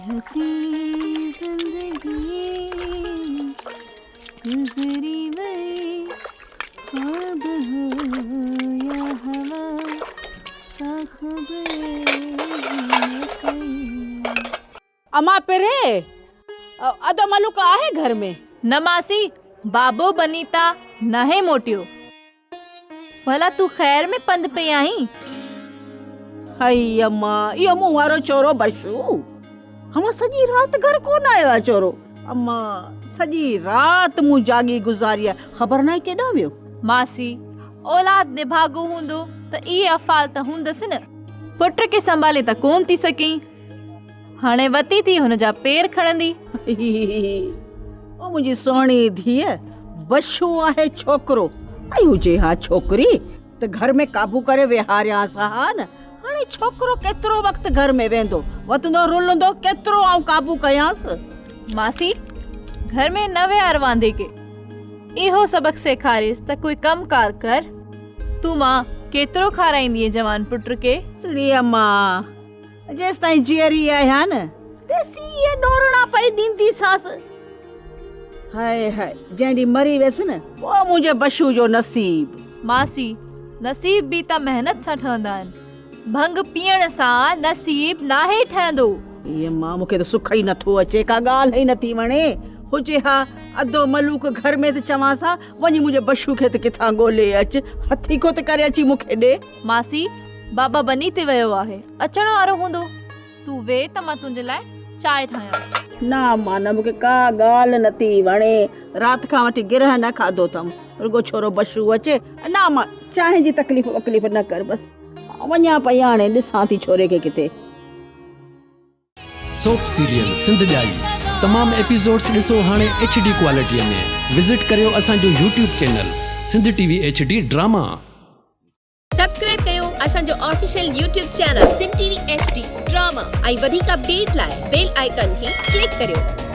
हसी जिंदगी गुजरी वही ख्वाब हो या हवा का खबर अमा पेरे अदा मलुका आहे घर में न मासी बाबो बनीता न है मोटियो भला तू खैर में पंध पे आई हई अम्मा ये मुंह वारो चोरो बशू हम सजी रात घर कोन आया चोरो अम्मा सजी रात मु जागी गुजारिया खबर ना केडा वियो मासी औलाद निभागो हुंदो त ई अफाल त हुंदस न पुट के संभाले त कोन थी सकी हाणे वती थी हुन जा पेर खणंदी ओ मुंजी सोणी धीअ बशू आहे छोकरो आई हुजे हा छोकरी त घर में काबू करे विहारिया सा न हाणे छोकरो केतिरो वक्त घर में वेंदो वतंदो रुलंदो केतिरो आऊं काबू कयांस मासी घर में न विहार वांदे के इहो सबक सेखारिस त कोई कम कार कर तू मां केतिरो खाराईंदी जवान पुट के सुड़ी अम्मा जेस ताईं जीअरी आया न तेसी ये डोरना पई ॾींदी सास हाय हाय जंहिं ॾींहुं मरी वियसि न वो मुंहिंजे बशू जो नसीब मासी नसीब भी त मेहनत सां ठहंदा आहिनि भंग पीअण सां नसीब नाहे ठहंदो ये मां मूंखे त सुख ई नथो अचे का ॻाल्हि ई नथी वणे हुजे हा अधो मलूक घर में त चवां सा वञी मुंहिंजे बशू खे त किथां ॻोल्हे अच हथी को त करे अची मूंखे ॾे मासी बाबा बनी ते वियो आहे अचण वारो हूंदो तू वे त मां तुंहिंजे लाइ चांहि ठाहियां ना मां न मूंखे का ॻाल्हि नथी वणे राति खां वठी गिरह न खाधो अथमि रुगो छोरो बशू अचे ना मां चांहि जी तकलीफ़ न कर बसि वञा पई हाणे ॾिसां थी छोरे खे किथे सोप सीरियल सिंध जाई तमाम एपिसोड्स ॾिसो हाणे HD क्वालिटीअ में विज़िट करियो असांजो YouTube channel Sindh TV HD drama subscribe कयो असांजो official YouTube channel Sindh TV HD drama ऐं वधीक अपडेट लाइ बेल आइकन खे क्लिक करियो।